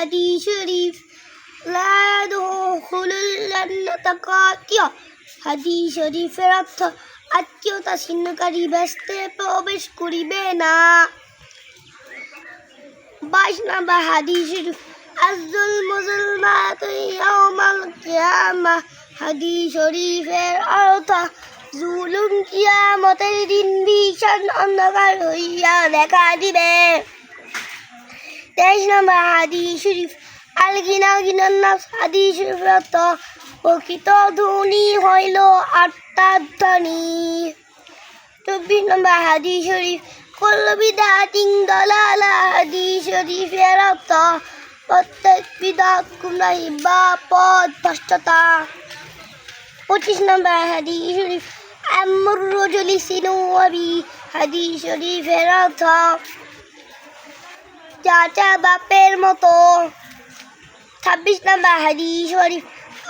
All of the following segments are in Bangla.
হাদিস শরীফ লা ইয়াদখুলুল জান্নাতা কাতিয়া। হাদিস শরীফের অর্থ আত্মীয়তা ছিন্নকারী বেহেশতে প্রবেশ করিবে না। 22 নম্বর হাদিস শরীফ আযুল মুসলমাতু ইয়াউমাল কিয়ামাহ। হাদিস শরীফের অর্থ জুলুম কিয়ামতের দিন ভীষণ অন্ধকার হইয়া দেখা দিবে। 23 নম্বর হাদিস শরীফ আল গিনা গিনান নাফস। হাদিস শরীফের অর্থ প্রকৃত ধনী হইল আত্মার ধনী। 24 নম্বর হাদিস শরীফ কুল্লু বিদআতিন দালালা। হাদিস শরীফের অর্থ প্রত্যেক বিদআত গুমরাহি বা পথভ্রষ্টতা। 25 নম্বর হাদিস শরীফ আমরুর রাজুলি সিনু আবি। হাদিস শরীফের অর্থ চাচা বাপের মতো। 26 নম্বর হাদিস শরীফ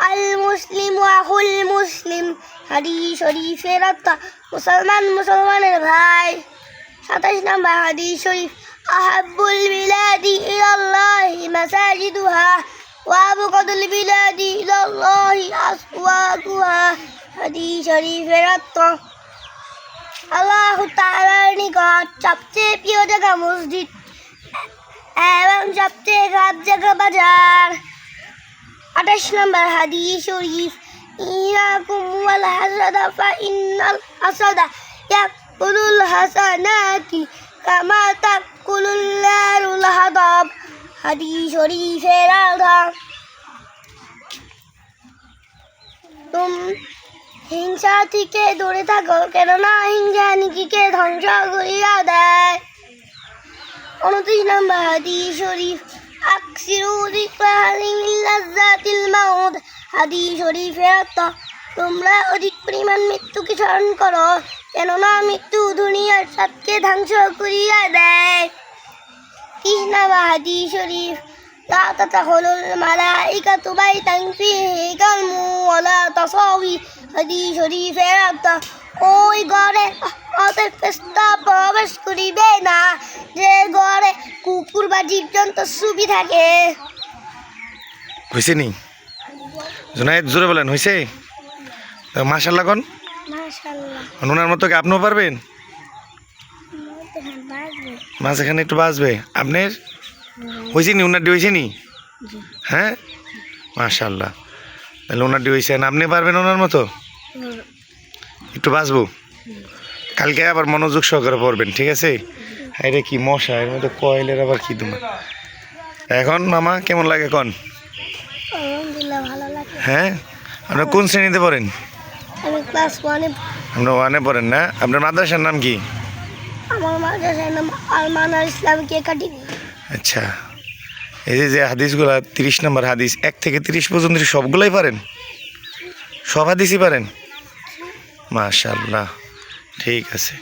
আল মুসলিম আহুল মুসলিম। হাদিস শরীফের অর্থ মুসলমান মুসলমানের ভাই। 27 নম্বর হাদিস শরীফ আহাব্বুল বিলাদি ইলাল্লাহি মাসাজিদুহা ওয়া আবগাদুল বিলাদি ইলাল্লাহি আসওয়াকুহা। হাদিস শরীফের অর্থ আল্লাহ তাআলার নিকট সবচেয়ে প্রিয় জায়গা মসজিদ এবং সবচেয়ে খারাপ জায়গা বাজার। 28 নম্বর হাদিস শরীফ ইয়াকুম ওয়াল হাসাদা ফা ইন্নাল হাসাদা ইয়াকুলুল হাসানাতি কামা তাকুলুল নারুল হাতাব। হাদিস শরীফের অর্থ হিংসা থেকে দূরে থাকো, কেননা হিংসা নিকিকে ধ্বংস করিয়া দেয়। 29 নম্বর হাদিস শরীফ আকসিরু যিকরা লাযযাতিল মাউত। হাদিস শরীফের অর্থ তোমরা অধিক পরিমাণ মৃত্যুকে স্মরণ করো, কেননা মৃত্যু দুনিয়ার স্বাদকে ধ্বংস করিয়া দেয়। 30 নম্বর হাদিস শরীফ লা তাদখুলুল মালাইকাতু বাইতান ফীহি কালবু ওয়া লা তাসাবি। হাদিস শরীফের অর্থ ওই ঘরে রহমতের ফেরেশতা প্রবেশ করিবে না যে ঘরে কুকুর বা জীবজন্তুর ছবি থাকে। হয়েছে নি জুনায়েদ, জোরে বলেন হয়েছে? মাশাআল্লাহ কোন মাশাআল্লাহ। ওনার মতো কি আপনিও পারবেন? মাঝখানে একটু বাজবে। আপনার হয়েছে নি? ওনার ডি হয়েছে নি? হ্যাঁ মাশাআল্লাহ। তাহলে ওনার ডি হয়েছে না, আপনি পারবেন ওনার মতো? একটু বাঁচবো। কালকে আবার মনোযোগ সহকারে পড়বেন, ঠিক আছে? এটা কি মশা, এর মধ্যে কয়েলের আবার কি তোমার। এখন মামা কেমন লাগে কোন? আলহামদুলিল্লাহ ভালো লাগে। হ্যাঁ, আপনার কোন শ্রেণীতে পড়েন? আমি ক্লাস 1-এ। আপনার 1-এ পড়েন না? আপনার মাদ্রাসার নাম কি? আমার মাদ্রাসার নাম আল মানার ইসলামিক একাডেমি। আচ্ছা, এই যে হাদিসগুলা 30 নম্বর হাদিস 1 থেকে 30 পর্যন্ত সবগুলাই পারেন? সব হাদিসই পারেন? মাশাআল্লাহ, ঠিক আছে।